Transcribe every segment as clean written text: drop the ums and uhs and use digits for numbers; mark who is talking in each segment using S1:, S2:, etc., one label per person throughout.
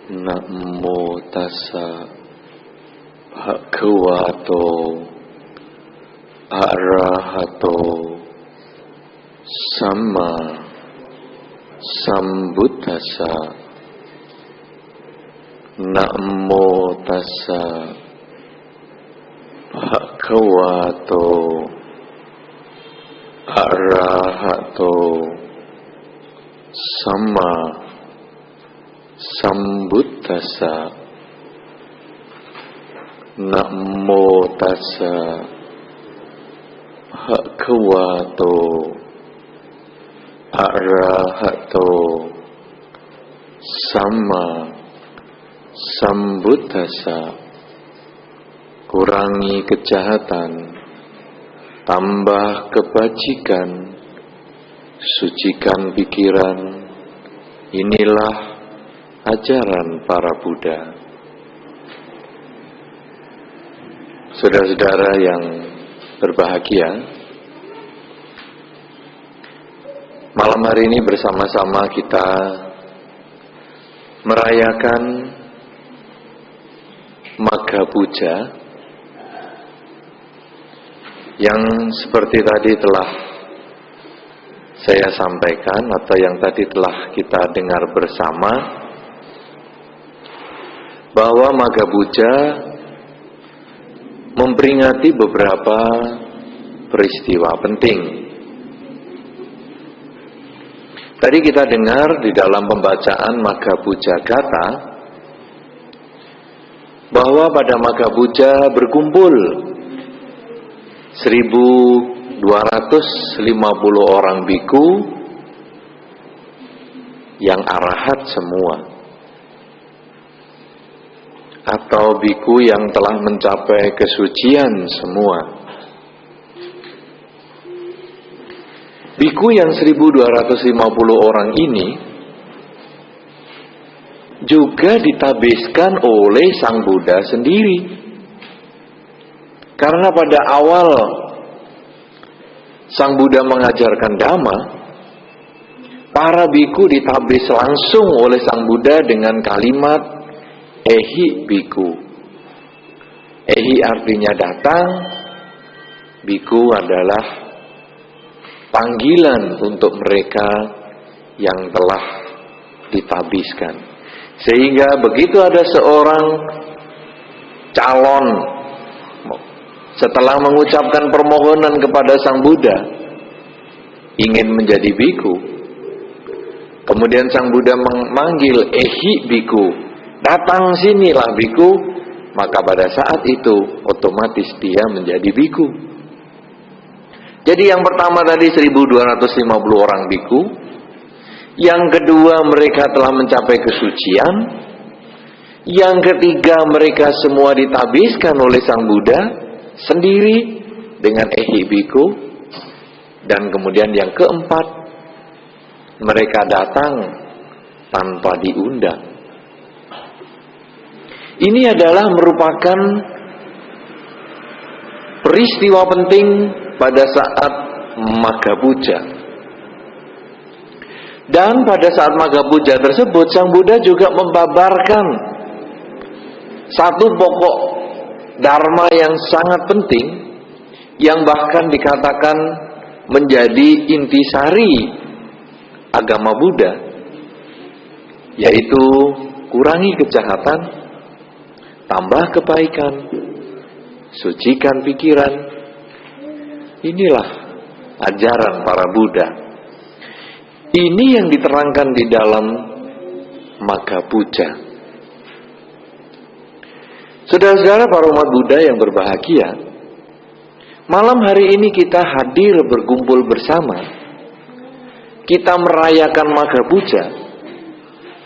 S1: Namo tassa bhagavato arahato sama sambuddhassa. Namo tassa bhagavato arahato sama sambuddhassa. Namo tassa bhagavato arahato sama sambuddhassa. Kurangi kejahatan, tambah kebajikan, sucikan pikiran. Inilah ajaran para Buddha. Saudara-saudara yang berbahagia, malam hari ini bersama-sama kita merayakan Magha Puja yang seperti tadi telah saya sampaikan atau yang tadi telah kita dengar bersama, bahwa Magha Puja memperingati beberapa peristiwa penting. Tadi kita dengar di dalam pembacaan Magha Puja Gatha bahwa pada Magha Puja berkumpul 1.250 orang biku yang arahat semua, atau biku yang telah mencapai kesucian semua. Biku yang 1.250 orang ini juga ditabiskan oleh Sang Buddha sendiri. Karena pada awal Sang Buddha mengajarkan Dhamma, para biku ditabis langsung oleh Sang Buddha dengan kalimat Ehi biku. Ehi artinya datang, biku adalah panggilan untuk mereka yang telah ditabiskan. Sehingga begitu ada seorang calon setelah mengucapkan permohonan kepada Sang Buddha ingin menjadi biku, kemudian Sang Buddha memanggil Ehi biku, datang sinilah biku, maka pada saat itu otomatis dia menjadi biku. Jadi yang pertama tadi 1.250 orang biku, yang kedua mereka telah mencapai kesucian, yang ketiga mereka semua ditabiskan oleh Sang Buddha sendiri dengan Ehi biku, dan kemudian yang keempat mereka datang tanpa diundang. Ini adalah merupakan peristiwa penting pada saat Magha Puja. Dan pada saat Magha Puja tersebut Sang Buddha juga membabarkan satu pokok Dharma yang sangat penting, yang bahkan dikatakan menjadi intisari agama Buddha, yaitu kurangi kejahatan, tambah kebaikan, sucikan pikiran. Inilah ajaran para Buddha. Ini yang diterangkan di dalam Magha Puja. Saudara-saudara para umat Buddha yang berbahagia, malam hari ini kita hadir berkumpul bersama. Kita merayakan Magha Puja.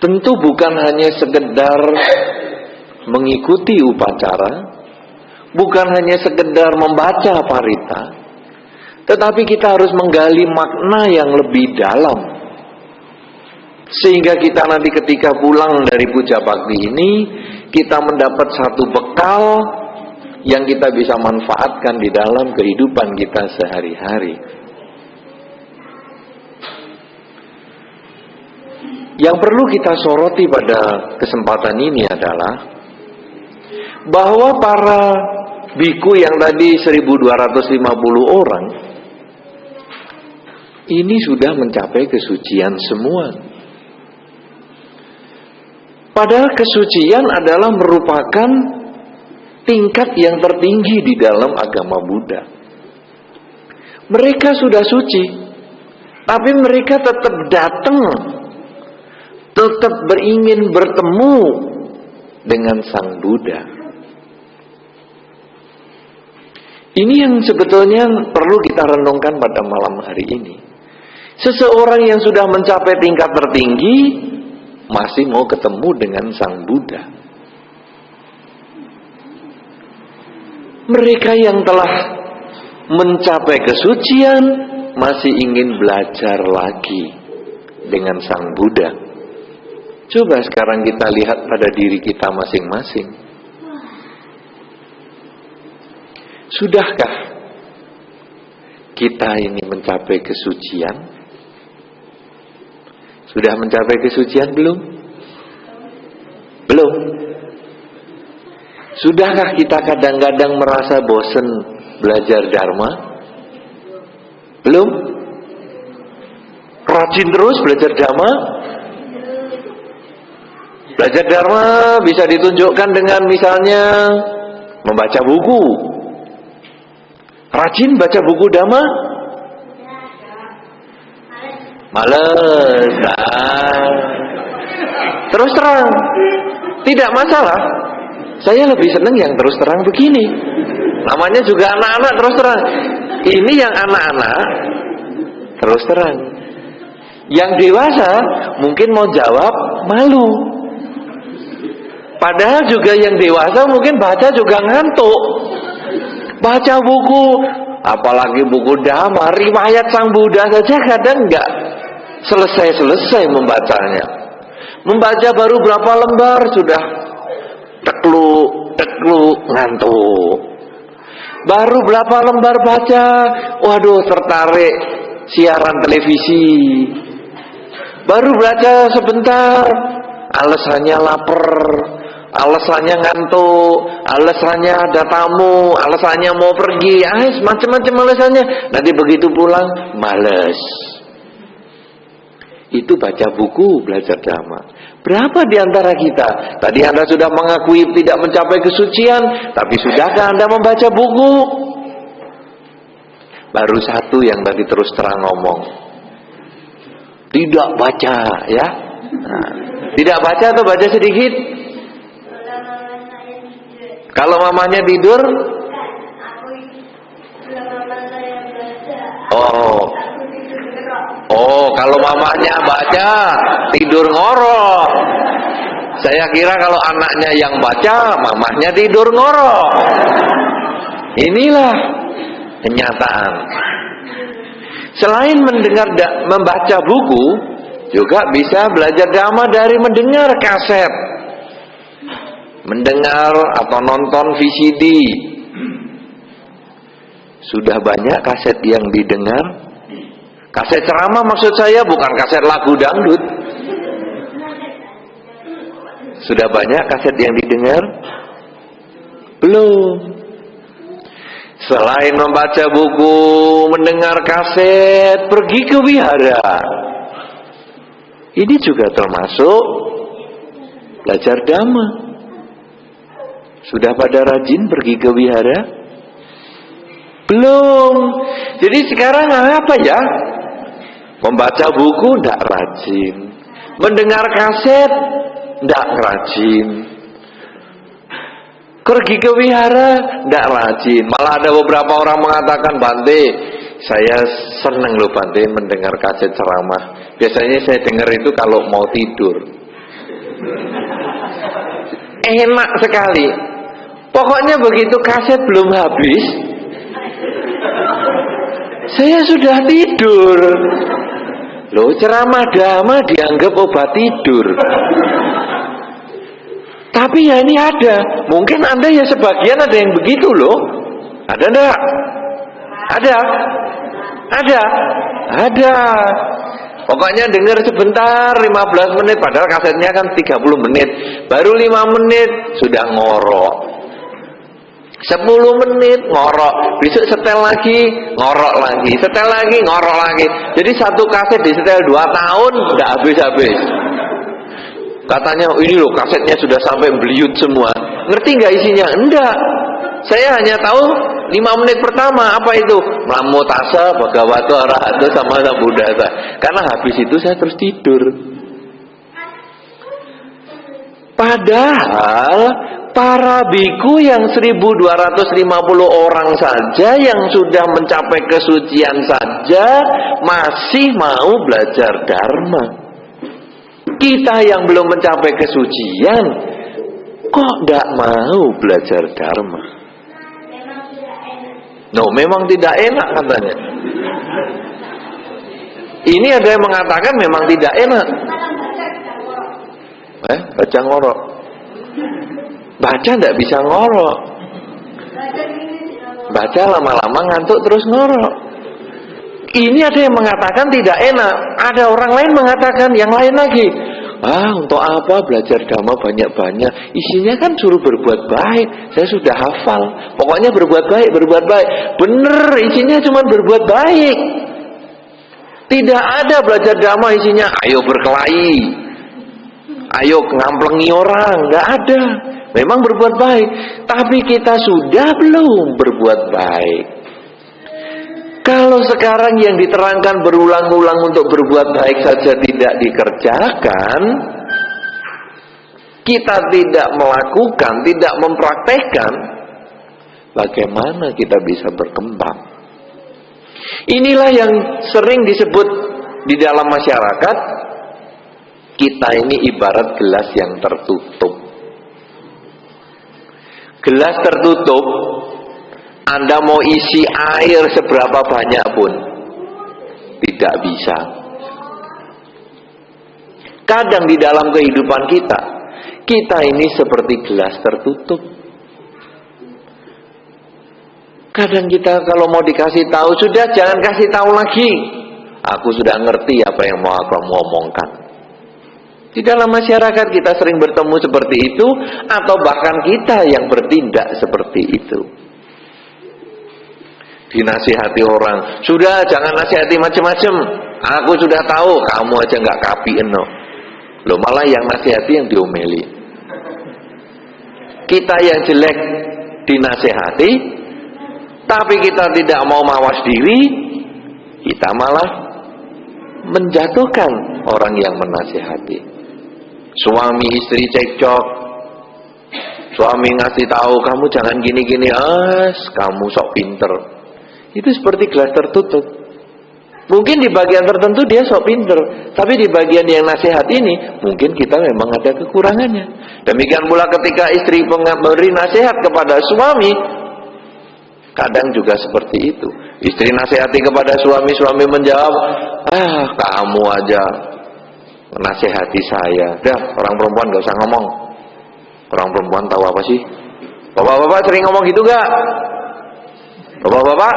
S1: Tentu bukan hanya sekedar mengikuti upacara, bukan hanya sekedar membaca parita, tetapi kita harus menggali makna yang lebih dalam. Sehingga kita nanti ketika pulang dari puja bakti ini, kita mendapat satu bekal yang kita bisa manfaatkan di dalam kehidupan kita sehari-hari. Yang perlu kita soroti pada kesempatan ini adalah bahwa para biku yang tadi 1250 orang ini sudah mencapai kesucian semua. Padahal kesucian adalah merupakan tingkat yang tertinggi di dalam agama Buddha. Mereka sudah suci, tapi mereka tetap datang, tetap beringin bertemu dengan Sang Buddha. Ini yang sebetulnya perlu kita renungkan pada malam hari ini. Seseorang yang sudah mencapai tingkat tertinggi masih mau ketemu dengan Sang Buddha. Mereka yang telah mencapai kesucian masih ingin belajar lagi dengan Sang Buddha. Coba sekarang kita lihat pada diri kita masing-masing. Sudahkah kita ini mencapai kesucian? Sudah mencapai kesucian belum? Belum. Sudahkah kita kadang-kadang merasa bosan belajar Dharma? Belum. Rajin terus belajar Dharma. Belajar Dharma bisa ditunjukkan dengan misalnya membaca buku. Rajin baca buku Dharma? Males. Terus terang, tidak masalah. Saya lebih senang yang terus terang begini. Namanya juga anak-anak terus terang. Ini yang anak-anak terus terang. Yang dewasa mungkin mau jawab malu. Padahal juga yang dewasa mungkin baca juga ngantuk. Baca buku, apalagi buku Dhamma, riwayat Sang Buddha saja kadang enggak selesai membacanya. Membaca baru berapa lembar sudah tekluk ngantuk. Baru berapa lembar baca, waduh tertarik siaran televisi. Baru baca sebentar, alasannya lapar, alasannya ngantuk, alasannya ada tamu, alasannya mau pergi, macam-macam alasannya. Nanti begitu pulang, males. Itu baca buku, belajar Dhamma. Berapa di antara kita? Tadi Anda sudah mengakui tidak mencapai kesucian, tapi sudahkah Anda membaca buku? Baru satu yang tadi terus terang ngomong, tidak baca, ya. Nah, tidak baca atau baca sedikit? Kalau mamanya tidur? Oh, kalau mamanya baca, tidur ngorok. Saya kira kalau anaknya yang baca, mamahnya tidur ngorok. Inilah kenyataan. Selain membaca buku, juga bisa belajar Dhamma dari mendengar kaset, mendengar atau nonton VCD. Sudah banyak kaset yang didengar. Kaset ceramah maksud saya, bukan kaset lagu dangdut. Sudah banyak kaset yang didengar? Belum. Selain membaca buku, mendengar kaset, pergi ke wihara. Ini juga termasuk belajar Dhamma. Sudah pada rajin pergi ke wihara? Belum. Jadi sekarang apa ya? Membaca buku tidak rajin, mendengar kaset tidak rajin, pergi ke wihara tidak rajin. Malah ada beberapa orang mengatakan, Bante, saya senang loh Bante mendengar kaset ceramah. Biasanya saya dengar itu kalau mau tidur. Enak sekali. Pokoknya begitu kaset belum habis, saya sudah tidur. Loh, ceramah Dhamma dianggap obat tidur. Tapi ya ini ada. Mungkin Anda ya sebagian ada yang begitu loh. Ada enggak? Ada. Pokoknya dengar sebentar 15 menit, padahal kasetnya kan 30 menit. Baru 5 menit sudah ngorok. 10 menit ngorok, besok setel lagi, ngorok lagi, setel lagi, ngorok lagi. Jadi satu kaset disetel 2 tahun, nggak habis-habis. Katanya, ini loh kasetnya sudah sampai beliut semua. Ngerti nggak isinya? Enggak. Saya hanya tahu 5 menit pertama, apa itu? Namo tassa bhagavato arahato sama sambuddhassa. Karena habis itu saya terus tidur. Padahal para biku yang 1250 orang saja yang sudah mencapai kesucian saja masih mau belajar dharma. Kita yang belum mencapai kesucian kok tidak mau belajar dharma? No, memang tidak enak katanya. Ini ada yang mengatakan memang tidak enak. Baca ngorok. Baca tidak bisa ngorok. Baca lama-lama ngantuk terus ngorok. Ini ada yang mengatakan tidak enak. Ada orang lain mengatakan yang lain lagi. Untuk apa belajar dhamma banyak-banyak? Isinya kan suruh berbuat baik. Saya sudah hafal. Pokoknya berbuat baik, berbuat baik. Bener, isinya cuma berbuat baik. Tidak ada belajar dhamma isinya ayo berkelahi, ayo ngamplengi orang. Nggak ada. Memang berbuat baik. Tapi kita sudah belum berbuat baik. Kalau sekarang yang diterangkan berulang-ulang untuk berbuat baik saja tidak dikerjakan, kita tidak melakukan, tidak mempraktekkan, bagaimana kita bisa berkembang? Inilah yang sering disebut di dalam masyarakat, kita ini ibarat gelas yang tertutup. Gelas tertutup, Anda mau isi air seberapa banyak pun tidak bisa. Kadang di dalam kehidupan kita ini seperti gelas tertutup. Kadang kita kalau mau dikasih tahu, sudah jangan kasih tahu lagi. Aku sudah ngerti apa yang mau aku omongkan. Di dalam masyarakat kita sering bertemu seperti itu, atau bahkan kita yang bertindak seperti itu. Dinasihati orang, sudah jangan nasihati macam-macam. Aku sudah tahu, kamu aja nggak kapi eno. Loh, malah yang nasihati yang diomeli. Kita yang jelek dinasihati, tapi kita tidak mau mawas diri, kita malah menjatuhkan orang yang menasihati. Suami istri cekcok, suami ngasih tahu kamu jangan gini-gini, kamu sok pinter. Itu seperti gelas tertutup. Mungkin di bagian tertentu dia sok pinter, tapi di bagian yang nasihat ini mungkin kita memang ada kekurangannya. Demikian pula ketika istri memberi nasihat kepada suami, kadang juga seperti itu. Istri nasihati kepada suami, suami menjawab, kamu aja nasihati saya. Dah, orang perempuan gak usah ngomong. Orang perempuan tahu apa sih? Bapak-bapak sering ngomong gitu gak? Bapak-bapak?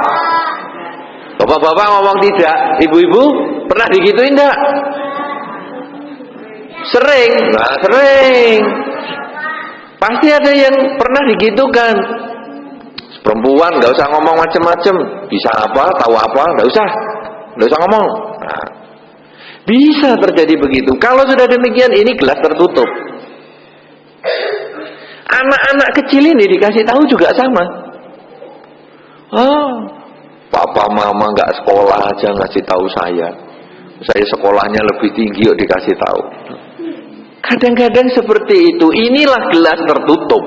S1: Bapak-bapak ngomong tidak? Ibu-ibu pernah digituin enggak? Sering? Nah, sering. Pasti ada yang pernah digitukan. Perempuan gak usah ngomong macem-macem. Bisa apa, tahu apa, gak usah ngomong. Nah, bisa terjadi begitu. Kalau sudah demikian, ini gelas tertutup. Anak-anak kecil ini dikasih tahu juga sama. Papa mama nggak sekolah aja ngasih tahu saya sekolahnya lebih tinggi yuk dikasih tahu. Kadang-kadang seperti itu. Inilah gelas tertutup.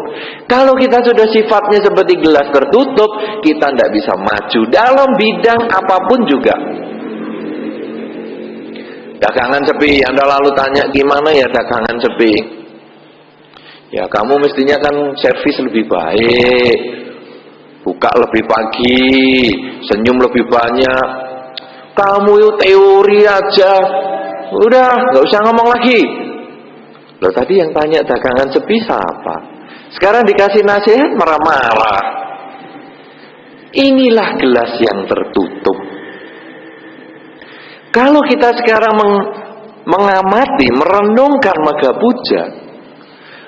S1: Kalau kita sudah sifatnya seperti gelas tertutup, kita tidak bisa maju dalam bidang apapun juga. Dagangan sepi, Anda lalu tanya gimana ya dagangan sepi? Ya kamu mestinya kan servis lebih baik, buka lebih pagi, senyum lebih banyak. Kamu itu teori aja, udah nggak usah ngomong lagi. Loh, tadi yang tanya dagangan sepi siapa? Sekarang dikasih nasihat marah-marah. Inilah gelas yang tertutup. Kalau kita sekarang mengamati, merenungkan Magha Puja,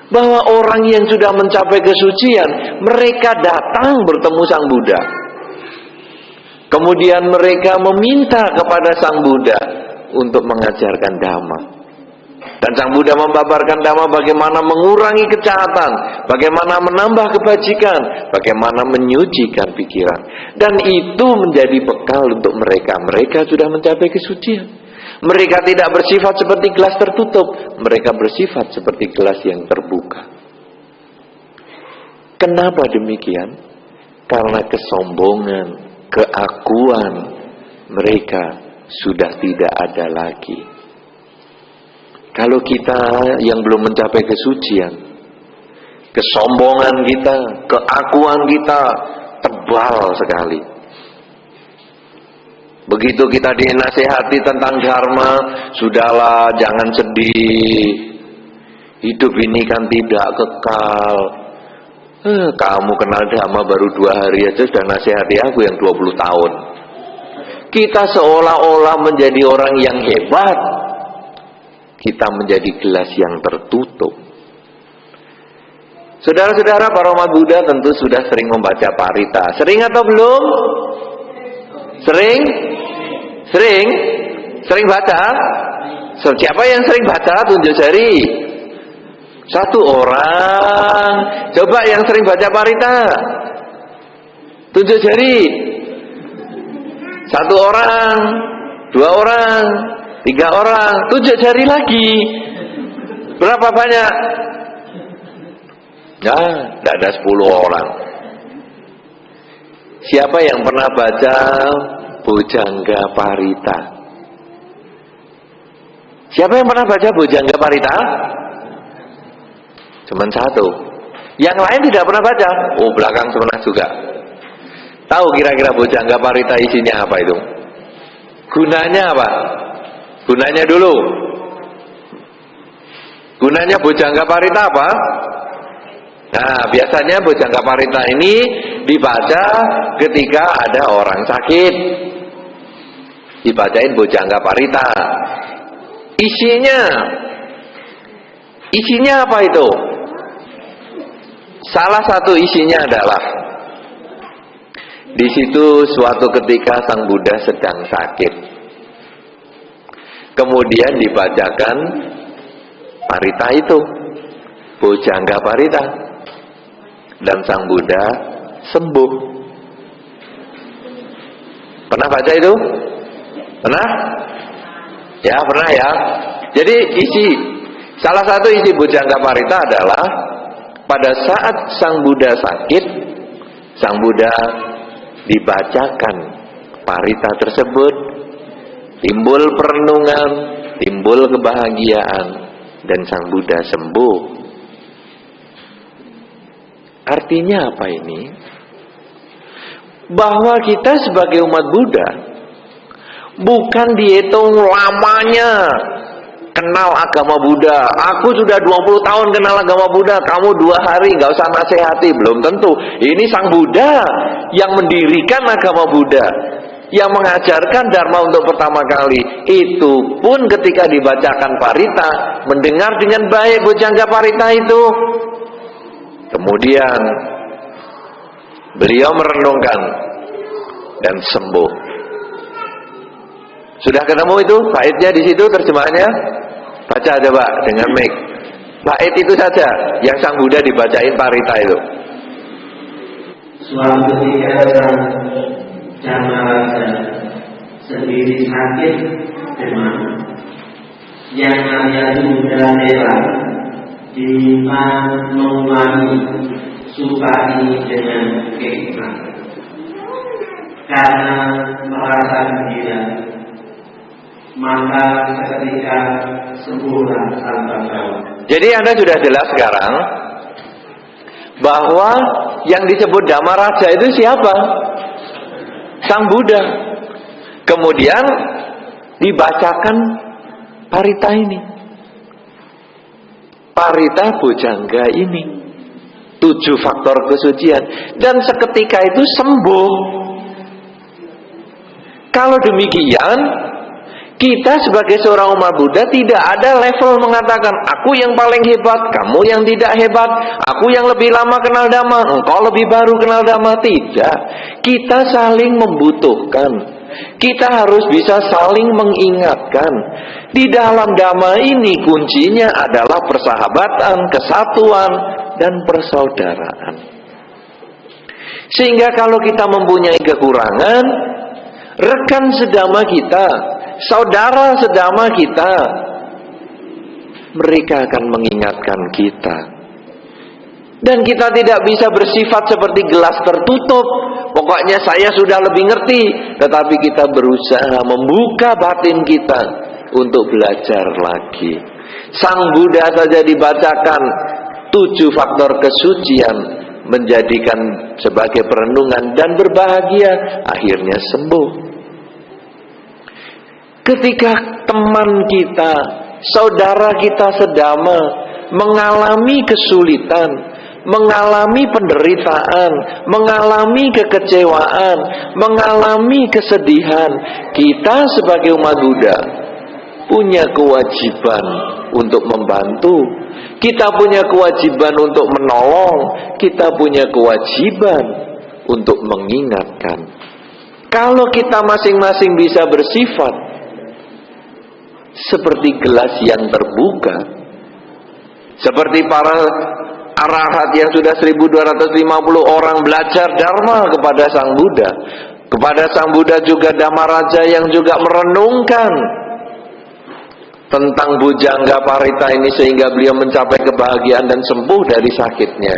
S1: bahwa orang yang sudah mencapai kesucian, mereka datang bertemu Sang Buddha. Kemudian mereka meminta kepada Sang Buddha untuk mengajarkan Dhamma. Dan Sang Buddha membabarkan Dhamma bagaimana mengurangi kejahatan, bagaimana menambah kebajikan, bagaimana menyucikan pikiran. Dan itu menjadi bekal untuk mereka. Mereka sudah mencapai kesucian. Mereka tidak bersifat seperti gelas tertutup. Mereka bersifat seperti gelas yang terbuka. Kenapa demikian? Karena kesombongan, keakuan mereka sudah tidak ada lagi. Kalau kita yang belum mencapai kesucian, kesombongan kita, keakuan kita tebal sekali. Begitu kita dinasihati tentang dharma, sudahlah jangan sedih. Hidup ini kan tidak kekal. Kamu kenal dhamma baru 2 hari aja sudah nasihati aku yang 20 tahun. Kita seolah-olah menjadi orang yang hebat. Kita menjadi gelas yang tertutup. Saudara-saudara, para umat Buddha tentu sudah sering membaca Parita. Sering atau belum? Sering? Sering? Sering baca? Siapa yang sering baca? Tunjuk jari. 1 orang. Coba yang sering baca Parita. Tunjuk jari. 1 orang, 2 orang, 3 orang. Tunjuk jari lagi. Berapa banyak? Ya, tidak ada 10 orang. Siapa yang pernah baca Bojjhanga Parita? Siapa yang pernah baca Bojjhanga Parita? Cuman 1. Yang lain tidak pernah baca. Oh, belakang pernah juga. Tahu kira-kira Bojjhanga Parita isinya apa itu? Gunanya apa? Gunanya dulu. Gunanya Bojjhanga Parita apa? Nah, biasanya Bojjhanga Parita ini dibaca ketika ada orang sakit. Dibacain Bojjhanga Parita. Isinya apa itu? Salah satu isinya adalah di situ suatu ketika Sang Buddha sedang sakit. Kemudian dibacakan Parita itu, Bojjhanga Parita. Dan Sang Buddha sembuh. Pernah baca itu? Pernah? Ya, pernah ya. Jadi salah satu isi Bojjhanga Parita adalah pada saat Sang Buddha sakit, Sang Buddha dibacakan Parita tersebut, timbul perenungan, timbul kebahagiaan, dan Sang Buddha sembuh. Artinya apa ini? Bahwa kita sebagai umat Buddha bukan dihitung lamanya kenal agama Buddha. Aku sudah 20 tahun kenal agama Buddha, kamu 2 hari gak usah nasihati. Belum tentu. Ini Sang Buddha yang mendirikan agama Buddha, yang mengajarkan Dharma untuk pertama kali. Itu pun ketika dibacakan Parita, mendengar dengan baik Bojjhanga Parita itu, kemudian beliau merenungkan dan sembuh. Sudah ketemu itu baitnya di situ, terjemahannya? Baca coba dengan mic. Bait itu saja yang Sang Buddha dibacain Parita itu.
S2: Suatu ketika sang Dhamaraja sendiri sakit demam, yang Arya Buddha rela diminta mengulangi supari dengan hikmah, karena merasa gembira, maka seketika sembuhlah sang Bagawa.
S1: Jadi Anda sudah jelas sekarang bahwa yang disebut Dhamaraja itu siapa? Sang Buddha. Kemudian dibacakan Parita ini, Parita Bojjhanga ini, 7 faktor kesucian, dan seketika itu sembuh. Kalau demikian, Kita sebagai seorang umat Buddha tidak ada level mengatakan aku yang paling hebat, kamu yang tidak hebat, aku yang lebih lama kenal Dhamma, engkau lebih baru kenal Dhamma. Tidak. Kita saling membutuhkan. Kita harus bisa saling mengingatkan. Di dalam Dhamma ini kuncinya adalah persahabatan, kesatuan, dan persaudaraan. Sehingga kalau kita mempunyai kekurangan, rekan sedama kita, saudara sedama kita, mereka akan mengingatkan kita. Dan kita tidak bisa bersifat seperti gelas tertutup. Pokoknya saya sudah lebih ngerti. Tetapi kita berusaha membuka batin kita untuk belajar lagi. Sang Buddha saja dibacakan 7 faktor kesucian, menjadikan sebagai perenungan dan berbahagia, akhirnya sembuh. Ketika teman kita, saudara kita sedama mengalami kesulitan, mengalami penderitaan, mengalami kekecewaan, mengalami kesedihan, kita sebagai umat Buddha punya kewajiban untuk membantu. Kita punya kewajiban untuk menolong. Kita punya kewajiban untuk mengingatkan. Kalau kita masing-masing bisa bersifat seperti gelas yang terbuka, seperti para arahat yang sudah 1250 orang belajar Dharma kepada Sang Buddha. Kepada Sang Buddha juga Dhamaraja yang juga merenungkan tentang Bujangga Parita ini sehingga beliau mencapai kebahagiaan dan sembuh dari sakitnya.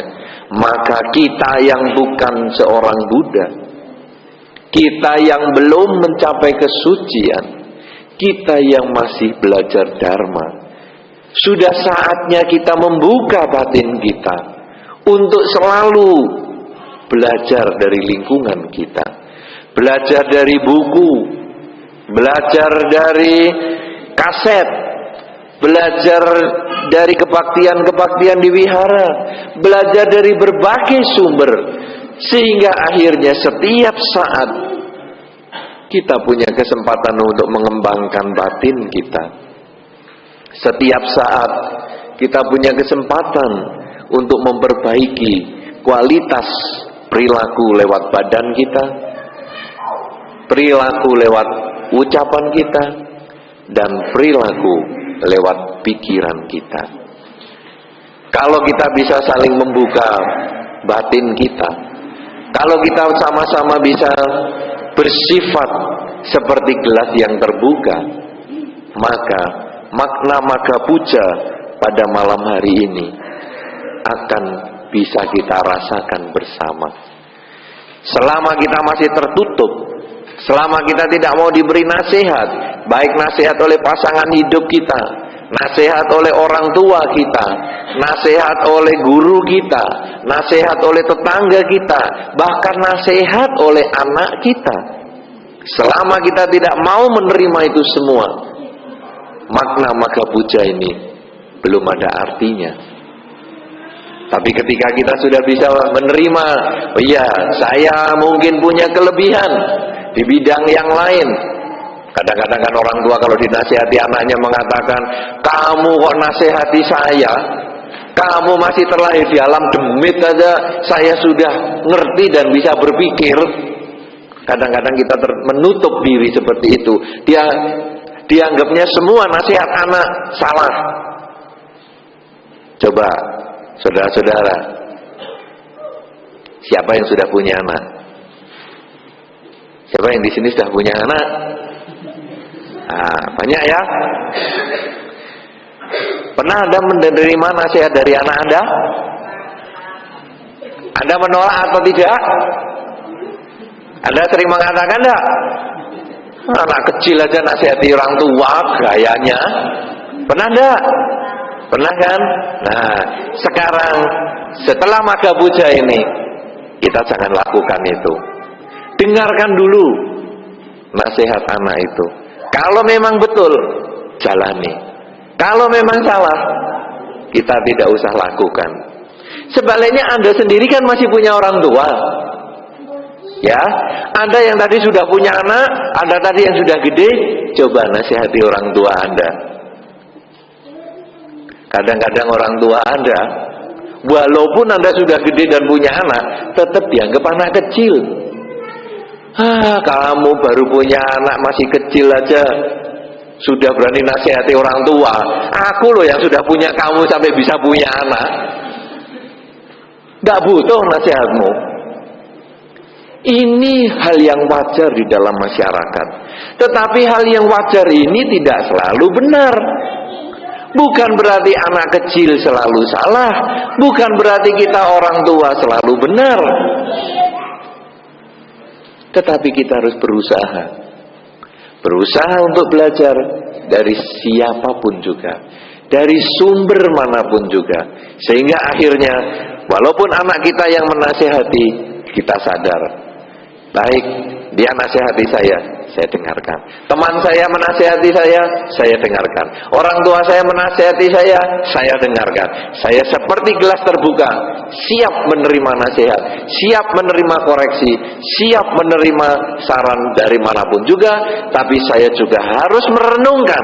S1: Maka kita yang bukan seorang Buddha, kita yang belum mencapai kesucian, kita yang masih belajar Dharma, sudah saatnya kita membuka batin kita untuk selalu belajar dari lingkungan kita, belajar dari buku, belajar dari kaset, belajar dari kebaktian-kebaktian di wihara, belajar dari berbagai sumber, sehingga akhirnya setiap saat kita punya kesempatan untuk mengembangkan batin kita. Setiap saat kita punya kesempatan untuk memperbaiki kualitas perilaku lewat badan kita, perilaku lewat ucapan kita, dan perilaku lewat pikiran kita. Kalau kita bisa saling membuka batin kita, kalau kita sama-sama bisa bersifat seperti gelas yang terbuka, maka makna Magha Puja pada malam hari ini akan bisa kita rasakan bersama. Selama kita masih tertutup, selama kita tidak mau diberi nasihat, baik nasihat oleh pasangan hidup kita, nasihat oleh orang tua kita, nasihat oleh guru kita, nasihat oleh tetangga kita, bahkan nasihat oleh anak kita, selama kita tidak mau menerima itu semua, makna Magha Puja ini belum ada artinya. Tapi ketika kita sudah bisa menerima, oh iya, saya mungkin punya kelebihan di bidang yang lain. Kadang-kadang kan orang tua kalau dinasihati anaknya mengatakan, kamu kok nasihati saya, kamu masih terlahir di alam demit saja, saya sudah ngerti dan bisa berpikir. Kadang-kadang kita menutup diri seperti itu. Dianggapnya semua nasihat anak salah. Coba saudara-saudara, siapa yang sudah punya anak? Siapa yang di sini sudah punya anak? Nah, banyak ya. Pernah Anda menerima nasihat dari anak Anda? Anda menolak atau tidak? Anda sering mengatakan enggak? Anak kecil aja nasihati orang tua gayanya. Pernah enggak? Pernah kan? Nah, sekarang setelah Magha Puja ini, kita jangan lakukan itu. Dengarkan dulu nasihat anak itu. Kalau memang betul, jalani. Kalau memang salah, kita tidak usah lakukan. Sebaliknya Anda sendiri kan masih punya orang tua. Ya, Anda yang tadi sudah punya anak, Anda tadi yang sudah gede, coba nasihati orang tua Anda. Kadang-kadang orang tua Anda, walaupun Anda sudah gede dan punya anak, tetap dianggap anak kecil. Kamu baru punya anak masih kecil aja, sudah berani nasihati orang tua. Aku loh yang sudah punya kamu sampai bisa punya anak, gak butuh nasihatmu. Ini hal yang wajar di dalam masyarakat. Tetapi hal yang wajar ini tidak selalu benar. Bukan berarti anak kecil selalu salah, bukan berarti kita orang tua selalu benar. Tetapi kita harus berusaha untuk belajar dari siapapun juga, dari sumber manapun juga, sehingga akhirnya walaupun anak kita yang menasihati, kita sadar, baik, dia nasihati saya dengarkan. Teman saya menasihati saya dengarkan. Orang tua saya menasihati saya dengarkan. Saya seperti gelas terbuka, siap menerima nasihat, siap menerima koreksi, siap menerima saran dari manapun juga. Tapi saya juga harus merenungkan.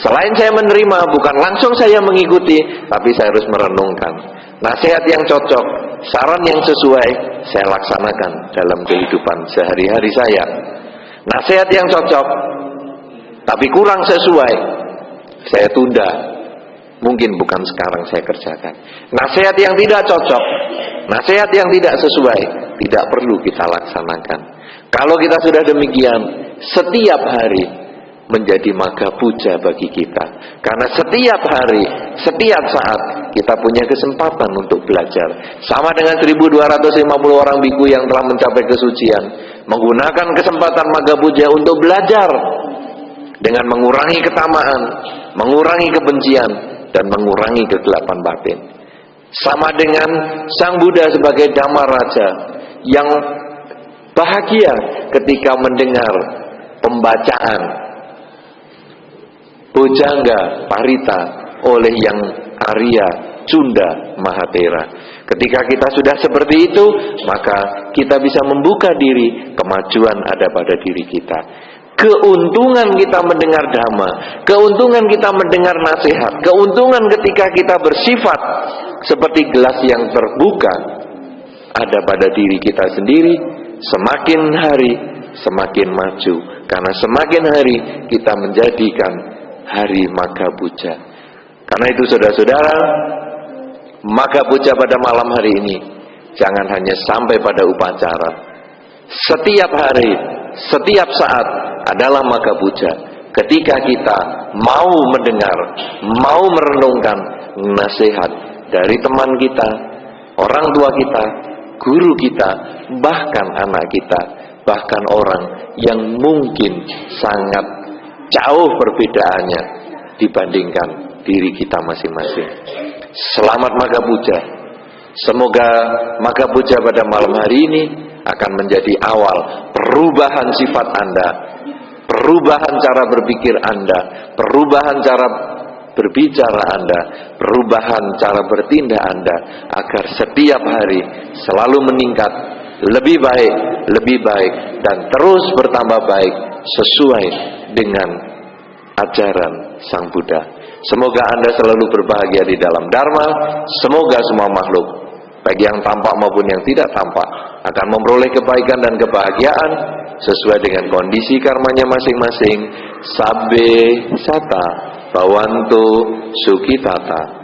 S1: Selain saya menerima, bukan langsung saya mengikuti, tapi saya harus merenungkan. Nasihat yang cocok, saran yang sesuai, saya laksanakan dalam kehidupan sehari-hari saya. Nasihat yang cocok, tapi kurang sesuai, saya tunda. Mungkin bukan sekarang saya kerjakan. Nasihat yang tidak cocok, nasihat yang tidak sesuai, tidak perlu kita laksanakan. Kalau kita sudah demikian, setiap hari menjadi maga puja bagi kita. Karena setiap hari, setiap saat kita punya kesempatan untuk belajar. Sama dengan 1250 orang biku yang telah mencapai kesucian, menggunakan kesempatan maga puja untuk belajar dengan mengurangi ketamaan, mengurangi kebencian, dan mengurangi kegelapan batin. Sama dengan Sang Buddha sebagai Dhamma Raja yang bahagia ketika mendengar pembacaan Bojangga Parita oleh yang Arya Cunda Mahatera. Ketika kita sudah seperti itu, maka kita bisa membuka diri, kemajuan ada pada diri kita. Keuntungan kita mendengar dhamma, keuntungan kita mendengar nasihat, keuntungan ketika kita bersifat seperti gelas yang terbuka ada pada diri kita sendiri. Semakin hari semakin maju, karena semakin hari kita menjadikan hari maga puja. Karena itu saudara-saudara, maga puja pada malam hari ini jangan hanya sampai pada upacara. Setiap hari, setiap saat adalah maga puja. Ketika kita mau mendengar, mau merenungkan nasihat dari teman kita, orang tua kita, guru kita, bahkan anak kita, bahkan orang yang mungkin sangat jauh perbedaannya dibandingkan diri kita masing-masing. Selamat maga puja. Semoga maga puja pada malam hari ini akan menjadi awal perubahan sifat Anda, perubahan cara berpikir Anda, perubahan cara berbicara Anda, perubahan cara bertindak Anda, agar setiap hari selalu meningkat, lebih baik, dan terus bertambah baik sesuai dengan ajaran Sang Buddha. Semoga Anda selalu berbahagia di dalam Dharma. Semoga semua makhluk, baik yang tampak maupun yang tidak tampak, akan memperoleh kebaikan dan kebahagiaan sesuai dengan kondisi karmanya masing-masing. Sabbe sata bhavantu sukhitata.